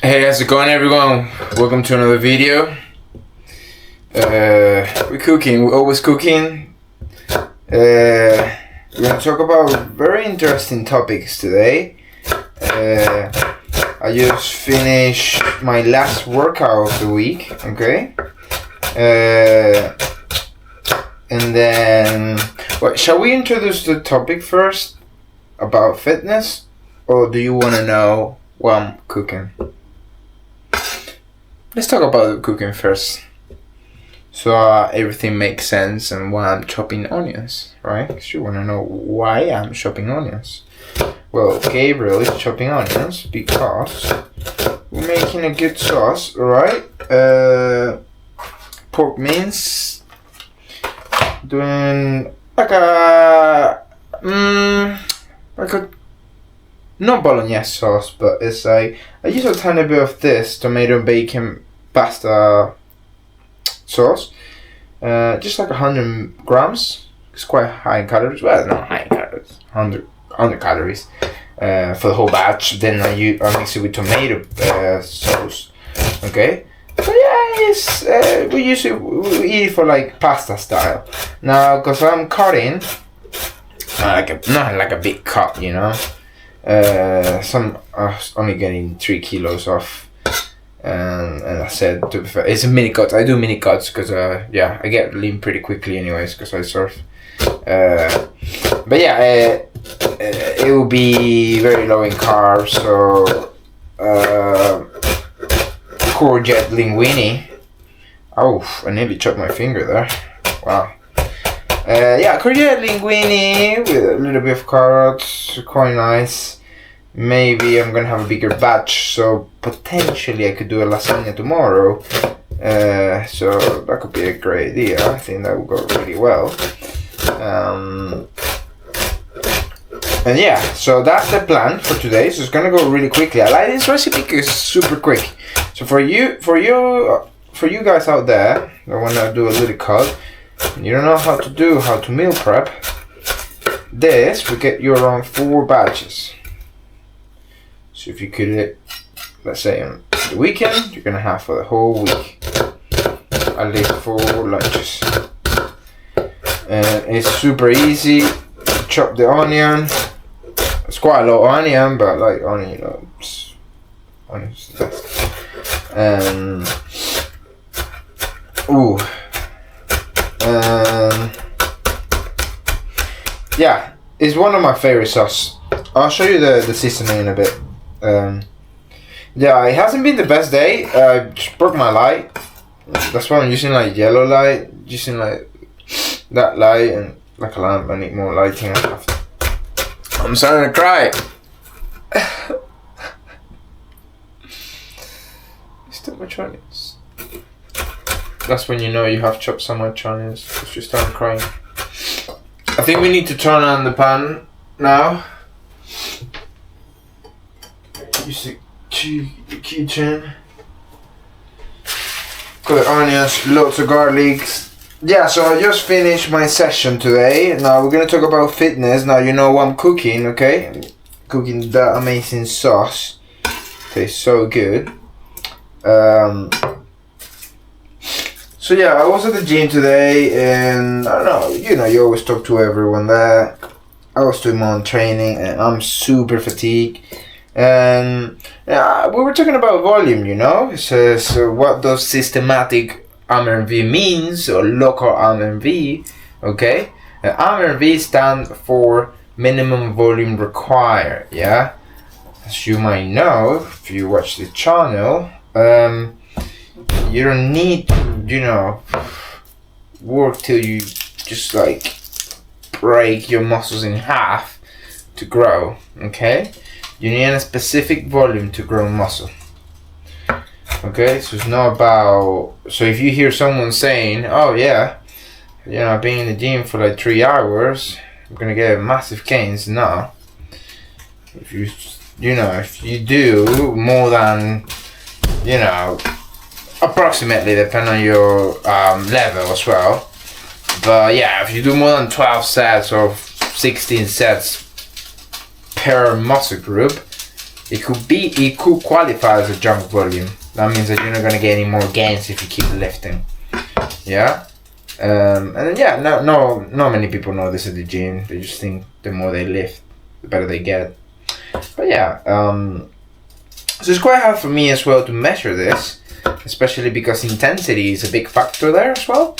Hey, how's it going, everyone? Welcome to another video. We're cooking, we're always cooking. We're gonna talk about very interesting topics today. I just finished my last workout of the week, okay? And then, shall we introduce the topic first about fitness? Or do you want to know what I'm cooking? Let's talk about cooking first, so everything makes sense and why I'm chopping onions, right? Because you want to know why I'm chopping onions. Well, Gabriel is chopping onions because we're making a good sauce, right? Pork mince, doing like a not bolognese sauce, but it's I use a tiny bit of this tomato bacon pasta sauce, just like 100 grams. It's quite high in calories. Well, not high in calories, 100 calories for the whole batch. Then I mix it with tomato sauce. Okay, so yeah, we eat it for like pasta style. Now, because I'm cutting not like a big cut, you know. Some are only getting 3 kilos off, and I said, to be fair, it's a mini cut. I do mini cuts because I get lean pretty quickly anyways because I surf. But yeah, it will be very low in carbs. So courgette linguine. Oh, I nearly chopped my finger there. Wow. Courgette linguine with a little bit of carrots, quite nice. Maybe I'm gonna have a bigger batch, so potentially I could do a lasagna tomorrow. So that could be a great idea. I think that would go really well. And yeah, so that's the plan for today. So it's gonna go really quickly. I like this recipe because it's super quick. So for you guys out there that wanna do a little cut, you don't know how to meal prep, this will get you around 4 batches. So if you could it, let's say on the weekend, you're gonna have for the whole week at least 4 lunches. And it's super easy. Chop the onion. It's quite a lot of onion, but like onion, you know, onion's the best. Yeah, it's one of my favorite sauce. I'll show you the system in a bit. Yeah, it hasn't been the best day. I just broke my light. That's why I'm using like yellow light, using like that light and like a lamp. I need more lighting. I'm starting to cry. It's too much onions. That's when you know you have chopped so much onions, because you start crying. I think we need to turn on the pan now. Use the kitchen. Got the onions, lots of garlics. Yeah, so I just finished my session today. Now we're gonna talk about fitness. Now you know what I'm cooking, okay? I'm cooking that amazing sauce. Tastes so good. So yeah, I was at the gym today, and I don't know, you always talk to everyone there. I was doing my own training, and I'm super fatigued. And we were talking about volume, you know. So what does systematic MRV means, or local MRV, okay? MRV stands for minimum volume required, yeah? As you might know, if you watch the channel, you don't need to, work till you just like break your muscles in half to grow, okay? You need a specific volume to grow muscle. Okay, so it's not about, so if you hear someone saying, oh yeah, I've been in the gym for like 3 hours, I'm gonna get massive gains. No. If you do more than, approximately, depending on your level as well. But yeah, if you do more than 12 sets or 16 sets per muscle group, it could qualify as a junk volume. That means that you're not gonna get any more gains if you keep lifting. Yeah. And then not many people know this at the gym. They just think the more they lift, the better they get. But yeah, so it's quite hard for me as well to measure this, especially because intensity is a big factor there as well.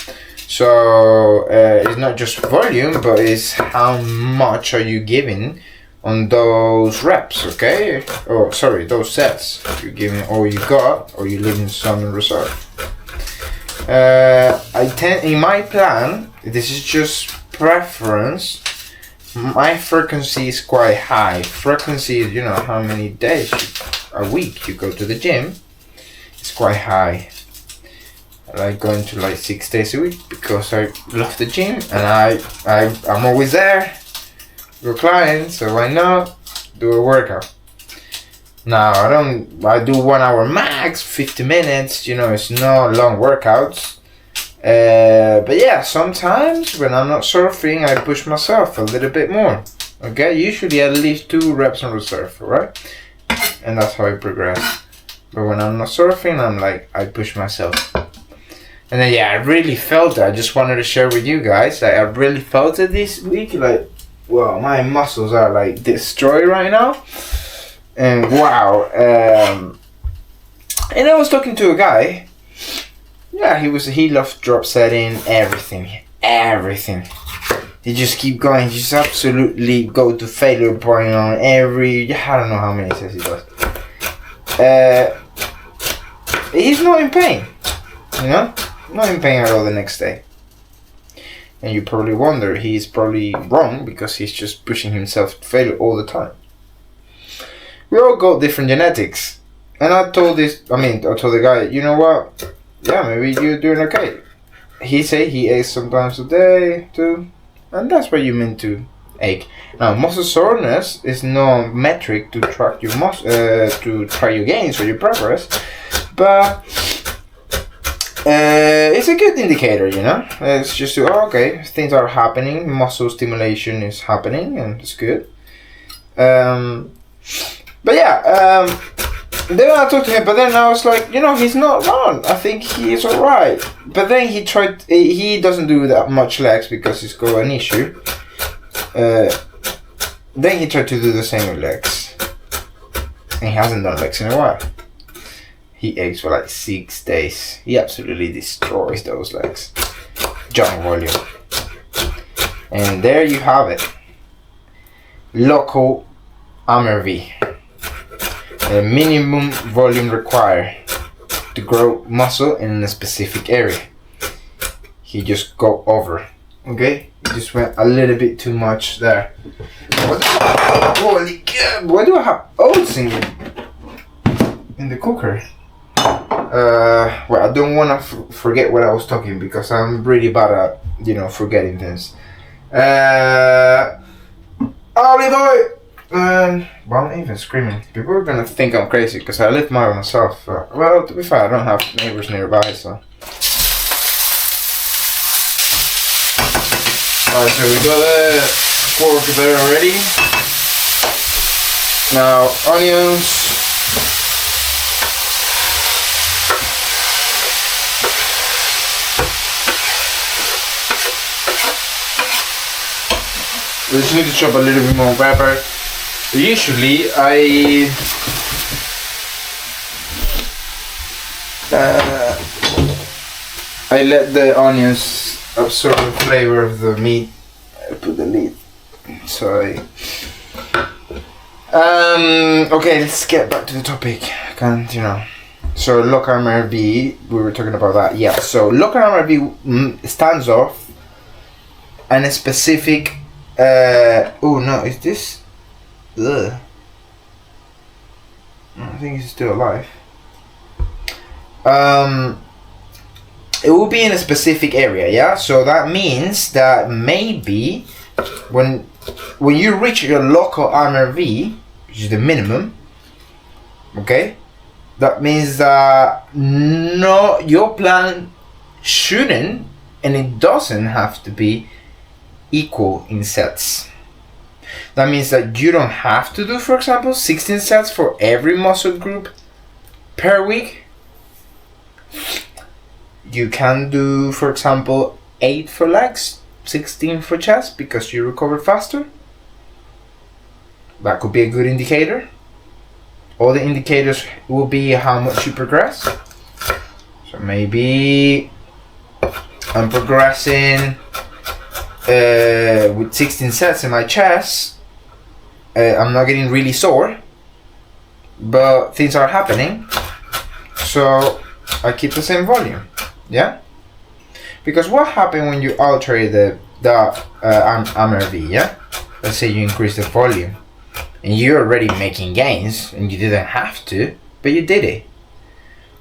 So it's not just volume, but it's how much are you giving on those reps, okay? Or sorry, those sets. You're giving all you got, or you're leaving some in reserve. In my plan, this is just preference. My frequency is quite high. Frequency is, how many days a week you go to the gym. It's quite high. I like going to like 6 days a week because I love the gym and I'm always there with clients, so why not do a workout? Now I do 1 hour max, 50 minutes, it's not long workouts. But yeah, sometimes when I'm not surfing, I push myself a little bit more. Okay, usually at least 2 reps in reserve, alright? And that's how I progress. But when I'm not surfing, I push myself. And then I really felt it. I just wanted to share with you guys. I really felt it this week. Wow, my muscles are destroyed right now. And wow. And I was talking to a guy. Yeah, he loved drop setting, everything. He just keep going. He just absolutely go to failure point on every. I don't know how many sets he does. He's not in pain, not in pain at all the next day. And you probably wonder, he's probably wrong because he's just pushing himself to failure all the time. We all got different genetics. And I told the guy, you know what? Yeah, maybe you're doing okay. He said he aches sometimes a day too. And that's what you meant to ache. Now, muscle soreness is no metric to track your to track your gains or your progress, but it's a good indicator, It's just okay, things are happening, muscle stimulation is happening, and it's good. But yeah, then I talked to him, but then I was like, he's not wrong. I think he's alright. But then he doesn't do that much legs because he's got an issue. Then he tried to do the same with legs. And he hasn't done legs in a while. He aches for 6 days. He absolutely destroys those legs. Jump volume. And there you have it. Local MRV. The minimum volume required to grow muscle in a specific area. He just go over. Okay? He just went a little bit too much there. Holy God! Why do I have oats in the cooker? Well, I don't want to forget what I was talking because I'm really bad at, forgetting things. Olive oil! Well, I'm even screaming. People are gonna think I'm crazy because I live by myself. Well, to be fair, I don't have neighbors nearby, so. Alright, so we got the pork there already. Now, onions. We just need to chop a little bit more pepper. Usually I let the onions absorb the flavor of the meat. I put the lid. Sorry. Okay, let's get back to the topic. So local MRV, we were talking about that. Yeah. So local MRV stands off and a specific. Oh no, is this? Ugh. I think he's still alive. It will be in a specific area, yeah. So that means that maybe when you reach your local MRV, which is the minimum, okay, that means that your plan shouldn't and it doesn't have to be equal in sets. That means that you don't have to do, for example, 16 sets for every muscle group per week. You can do, for example, 8 for legs, 16 for chest, because you recover faster. That could be a good indicator. All the indicators will be how much you progress. So maybe I'm progressing with 16 sets in my chest. I'm not getting really sore, but things are happening, so I keep the same volume. Yeah, because what happened when you alter the MRV? Yeah, let's say you increase the volume and you're already making gains and you didn't have to, but you did it.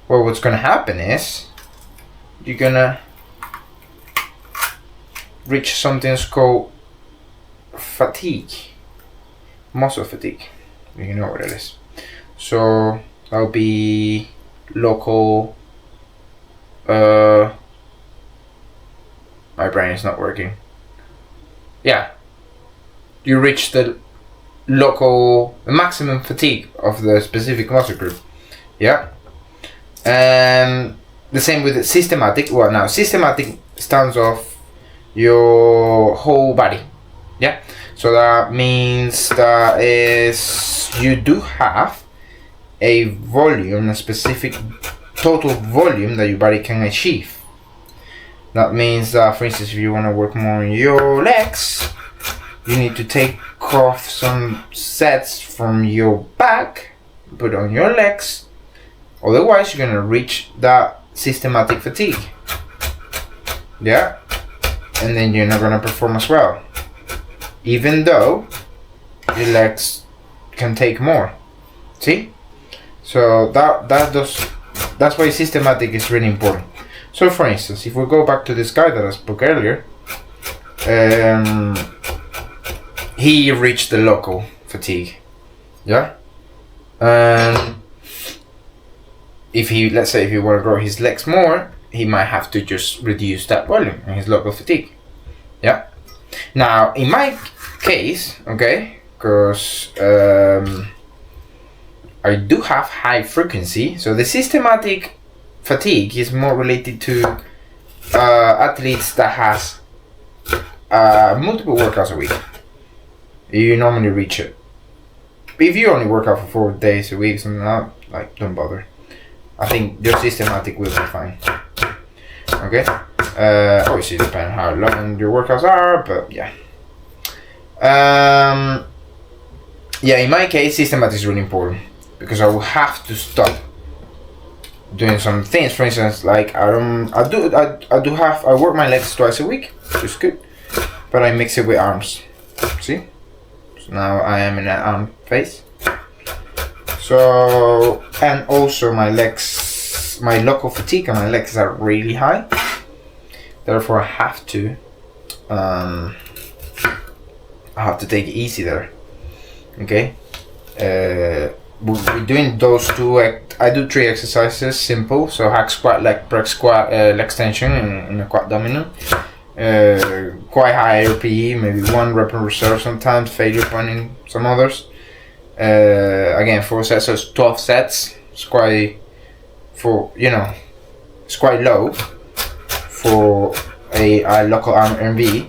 Well, what's gonna happen is you're gonna reach something that's called fatigue, muscle fatigue. You know what it is. So that'll be local. My brain is not working. Yeah, you reach the maximum fatigue of the specific muscle group. Yeah, and the same with the systematic. Well, now systematic stands off your whole body. Yeah, so that means that is you do have a volume, a specific total volume that your body can achieve. That means that, for instance, if you want to work more on your legs, you need to take off some sets from your back, put on your legs. Otherwise, you're gonna reach that systematic fatigue. Yeah, and then you're not gonna perform as well, even though your legs can take more. See? So that's why systematic is really important. So for instance, if we go back to this guy that I spoke earlier, he reached the local fatigue. Yeah? And let's say if he want to grow his legs more, he might have to just reduce that volume in his local fatigue. Yeah? Now, in my case, okay, because I do have high frequency, so the systematic fatigue is more related to athletes that has multiple workouts a week. You normally reach it. If you only work out for 4 days a week, something like don't bother. I think your systematic will be fine. Okay. Obviously, depending on how long your workouts are, but yeah. Yeah, in my case, systematic is really important because I will have to stop doing some things. For instance, like I work my legs twice a week, which is good, but I mix it with arms. See, so now I am in an arm phase. So, and also my legs, my local fatigue on my legs are really high. Therefore, I have to take it easy there. Okay. We're doing those two. I do 3 exercises, simple. So hack squat, leg press squat, leg extension in a quad dominant. Quite high RPE, maybe 1 rep in reserve sometimes, failure point in some others. Again, 4 sets, so it's 12 sets. It's quite it's quite low for a local MRV,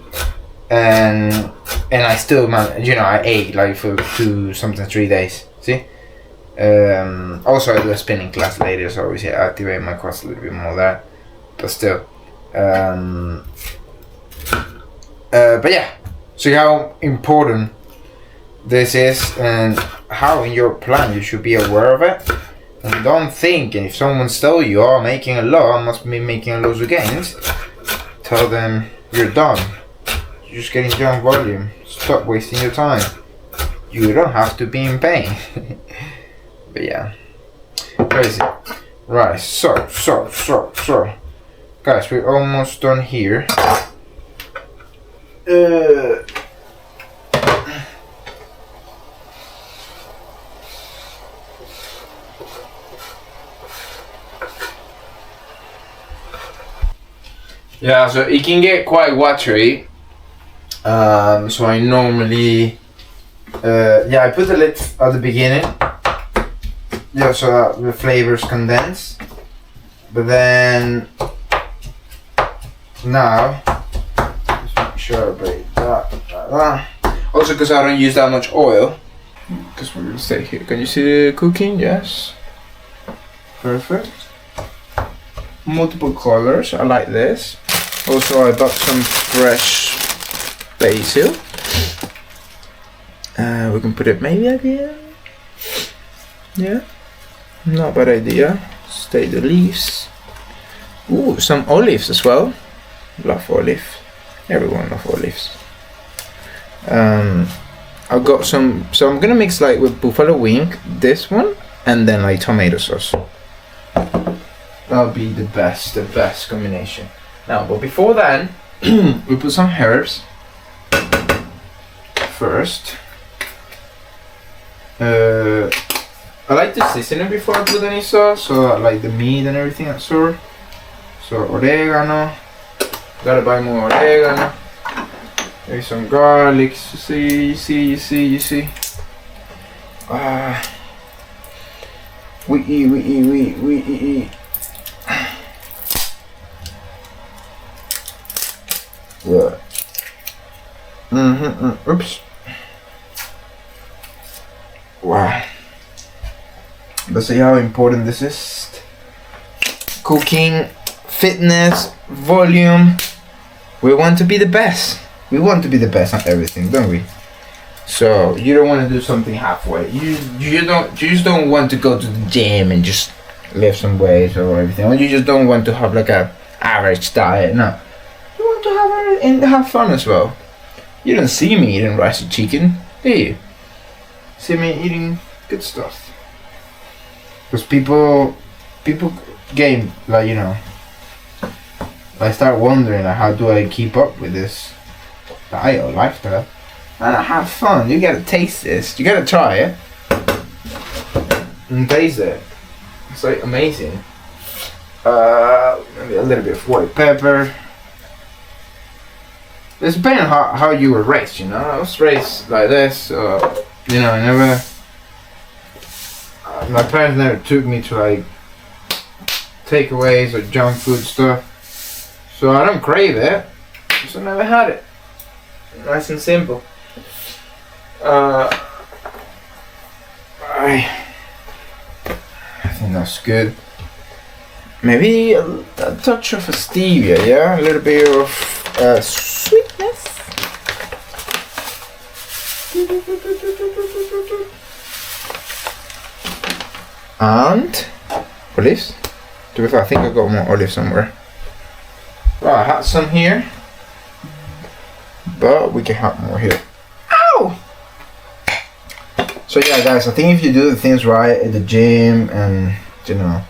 and I still I ate like for 3 days. See. Also, I do a spinning class later, so obviously I activate my quads a little bit more there, but still. But yeah, see how important this is and how in your plan you should be aware of it. And don't think, and if someone's telling you, oh, making a lot, must be making a loads of gains, tell them you're done. You're just getting jump volume. Stop wasting your time. You don't have to be in pain. But yeah, crazy. Right, so guys, we're almost done here. Yeah, so it can get quite watery. So I normally Yeah, I put the lid at the beginning, just so that the flavors condense. But then now, just make sure I break that. Also, because I don't use that much oil, because we're gonna stay here. Can you see the cooking? Yes. Perfect. Multiple colors. I like this. Also, I bought some fresh basil. We can put it maybe at the end. Yeah, not a bad idea. Stay the leaves. Ooh, some olives as well. Love olive. Everyone loves olives. I've got some, so I'm gonna mix like with buffalo wing, this one, and then like tomato sauce. That'll be the best combination. Now, but before then, we put some herbs first. I like to season it before I put any sauce, so I like the meat and everything that sort. So oregano, gotta buy more oregano. Maybe some garlic. You see. We eat. Yeah. Oops. Wow. But see how important this is. Cooking, fitness, volume. We want to be the best. We want to be the best on everything, don't we? So you don't want to do something halfway. You just don't want to go to the gym and just lift some weight or everything. Or you just don't want to have like a average diet. No. You want to have it and have fun as well. You don't see me eating rice and chicken, do you? See me eating good stuff. Because people game, like, you know, I start wondering, like, how do I keep up with this diet or lifestyle? And I have fun. You gotta taste this. You gotta try it and taste it. It's like amazing. Maybe a little bit of white pepper. It's depending on how you were raised, you know. I was raised like this, you know, I never. My parents never took me to like takeaways or junk food stuff, so I don't crave it. Just I never had it. Nice and simple. I think that's good. Maybe a touch of stevia, yeah, a little bit of sweetness. And olives. To be fair, I think I got more olives somewhere. Well, I had some here, but we can have more here. Ow! So yeah, guys, I think if you do the things right at the gym, and you know,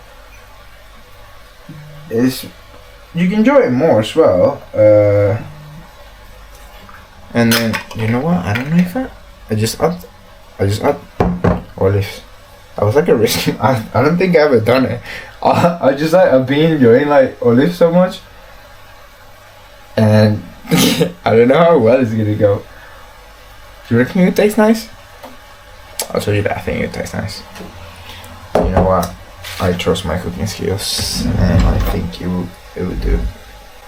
you can enjoy it more as well. And then you know what? I don't know if I just add olives. I was like a risk. I don't think I ever done it. I just like I've been enjoying like olives so much, and I don't know how well it's gonna go. Do you reckon it tastes nice? I'll tell you that I think it tastes nice. You know what? I trust my cooking skills, and I think it will do.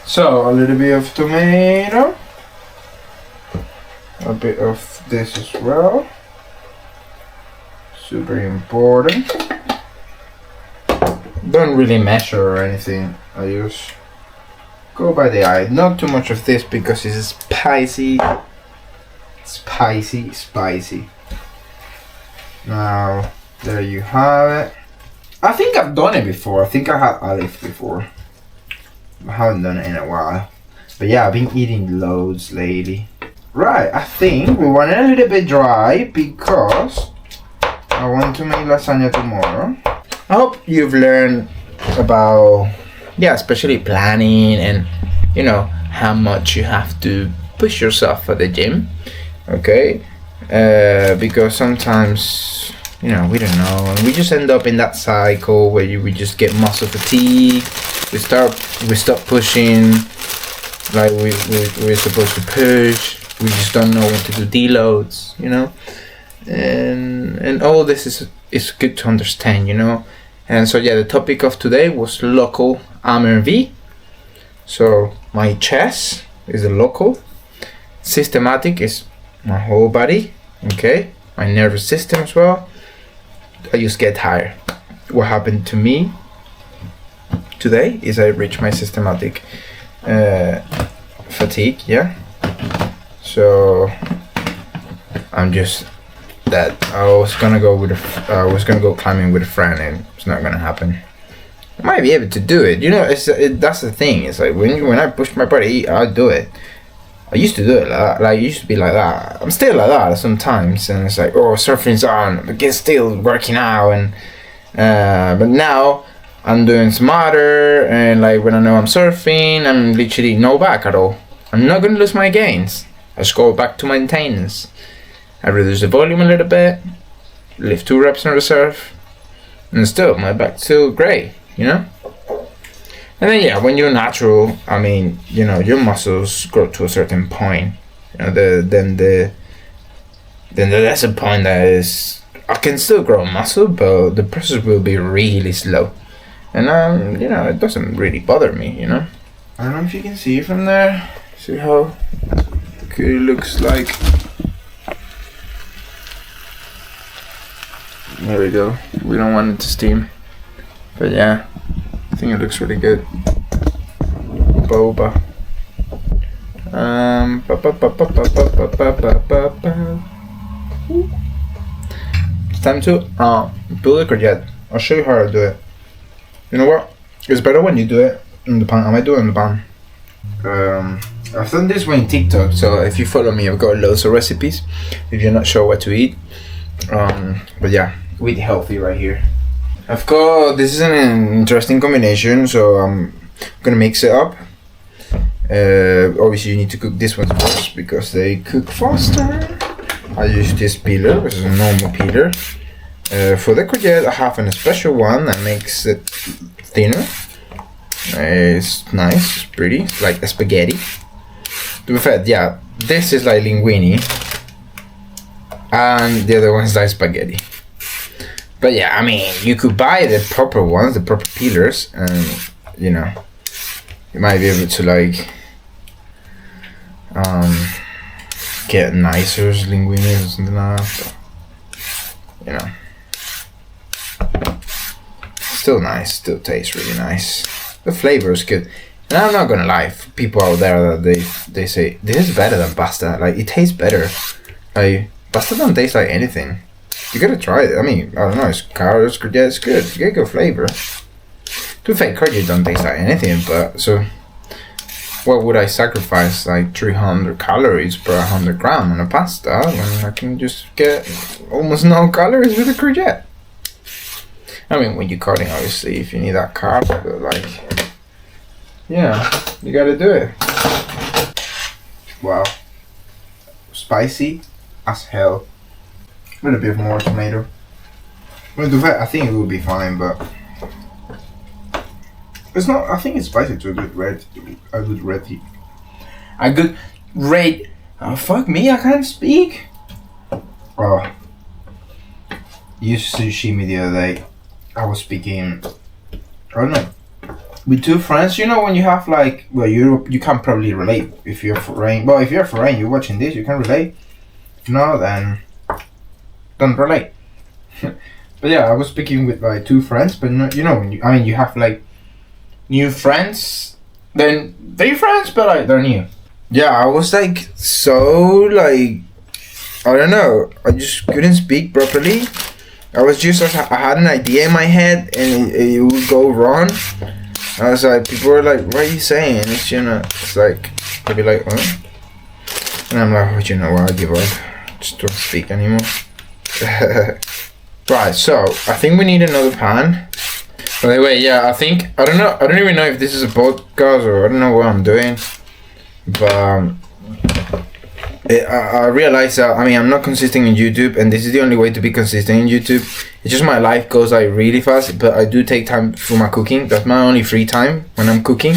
So a little bit of tomato, a bit of this as well. Super important. Don't really measure or anything. I just go by the eye. Not too much of this because it's spicy. Spicy. Now there you have it. I think I've done it before. I think I had olive before. I haven't done it in a while. But yeah, I've been eating loads lately. Right, I think we want it a little bit dry because I want to make lasagna tomorrow. I hope you've learned about, yeah, especially planning and, you know, how much you have to push yourself for the gym. Okay? Because sometimes, you know, we don't know, and we just end up in that cycle where we just get muscle fatigue. We stop pushing like we're supposed to push. We just don't know when to do deloads, you know. and all this is good to understand, you know. And so yeah, the topic of today was local MRV. So my chest is the local, systematic is my whole body, okay, my nervous system as well. I just get tired. What happened to me today is I reached my systematic fatigue, yeah. So I'm just that I was gonna go climbing with a friend, and it's not gonna happen. I might be able to do it, you know. That's the thing. It's like when I push my body, I do it. I used to do it like that. Like, I used to be like that. I'm still like that sometimes, and it's like, oh, surfing's on, but get still working out, and but now I'm doing smarter, and like when I know I'm surfing, I'm literally no back at all. I'm not gonna lose my gains. I just go back to maintenance. I reduce the volume a little bit, lift 2 reps in reserve, and still my back's still great, you know. And then yeah, when you're natural, I mean, you know, your muscles grow to a certain point. You know, then there's a point that is, I can still grow muscle, but the process will be really slow. And you know, it doesn't really bother me, you know. I don't know if you can see from there. See how good it looks like. There we go. We don't want it to steam, but yeah, I think it looks really good. Boba. It's time to build a courgette. I'll show you how to do it. You know what? It's better when you do it in the pan. I might do it in the pan. I've done this one in TikTok, so if you follow me, I've got loads of recipes. If you're not sure what to eat, but yeah, we eat healthy right here. I've got, this is an interesting combination, so I'm gonna mix it up. Obviously you need to cook this one first because they cook faster. I use this peeler, which is a normal peeler. For the courgette, I have a special one that makes it thinner. It's nice, it's pretty, it's like a spaghetti. To be fair, yeah, this is like linguine, and the other one is like spaghetti. But yeah, I mean, you could buy the proper ones, the proper peelers, and you know, you might be able to like get nicer linguine or something like that. But, you know, still nice, still tastes really nice. The flavor is good. And I'm not gonna lie, people out there that they say this is better than pasta. Like, it tastes better. Like, pasta don't taste like anything. You gotta try it. I mean, I don't know, it's carrots, courgette, it's good. You get good flavor. To be fair, courgette don't taste like anything, but so what would I sacrifice? Like 300 calories per 100 gram on a pasta when I can just get almost no calories with a courgette. I mean, when you're cutting, obviously, if you need that carb, but like, yeah, you gotta do it. Wow. Spicy as hell. A little bit more tomato. Well, I think it will be fine, but it's not. I think it's spicy to a good red. Oh, fuck me! I can't speak. Oh, you sushi the other day. I was speaking. I don't know. With 2 friends, you know, when you have like, well, you can't probably relate if you're foreign. Well, if you're foreign, you're watching this, you can relate. If not, then don't relate. But yeah, I was speaking with like 2 friends, but you know, when you have like new friends, then they're friends, but like they're new. Yeah, I was like so like, I don't know, I just couldn't speak properly. I had an idea in my head and it would go wrong. I was like, people were like, what are you saying? It's, you know, it's like, they'd be like, what? And I'm like, oh, you know what, I give up. Just don't speak anymore. Right, so I think we need another pan. By the way, yeah, I don't even know if this is a podcast or I don't know what I'm doing. But I realized that, I mean, I'm not consistent in YouTube, and this is the only way to be consistent in YouTube. It's just my life goes like really fast, but I do take time for my cooking. That's my only free time, when I'm cooking.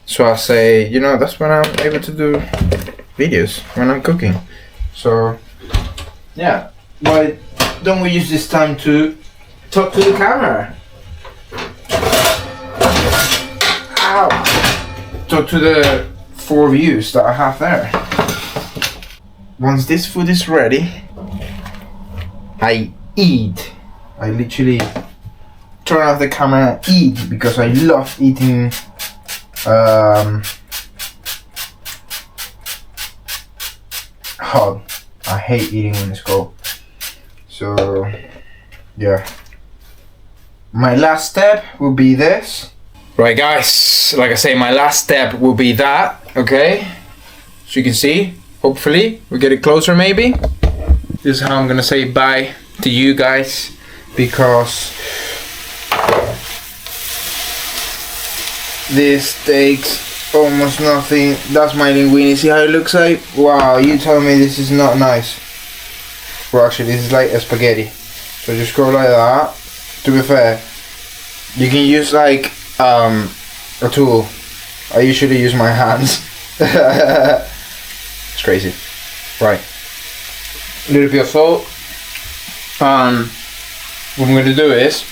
So I say, you know, that's when I'm able to do videos, when I'm cooking. So yeah, why don't we use this time to talk to the camera? Ow! Talk to the 4 views that I have there. Once this food is ready, I eat. I literally turn off the camera and eat because I love eating hot. I hate eating when it's cold. So yeah. My last step will be this. Right guys, like I say, my last step will be that, okay? So you can see, hopefully, we get it closer maybe. This is how I'm gonna say bye to you guys, because this takes almost nothing. That's my linguine. See how it looks like? Wow, you tell me this is not nice. Well, actually, this is like a spaghetti. So just go like that. To be fair, you can use like a tool. I usually use my hands. It's crazy. Right. A little bit of salt. What I'm gonna do is,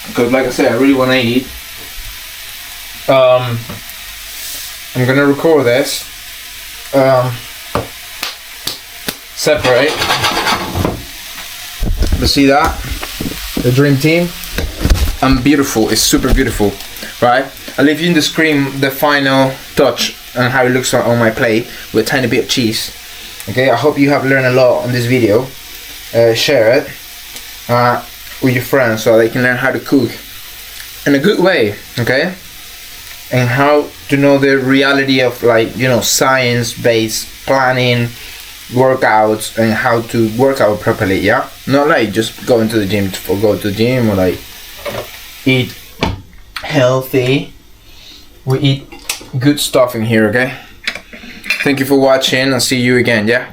because like I said, I really want to eat. I'm gonna record this. Separate. You see that? The dream team. And beautiful. It's super beautiful, right? I'll leave you in the screen the final touch and how it looks on my plate with a tiny bit of cheese. Okay. I hope you have learned a lot on this video. Share it with your friends so they can learn how to cook in a good way. Okay. And how to know the reality of, like, you know, science-based planning, workouts, and how to work out properly. Yeah, not like just going to the gym or go to the gym, or like eat healthy. We eat good stuff in here. Okay. Thank you for watching, and see you again. Yeah.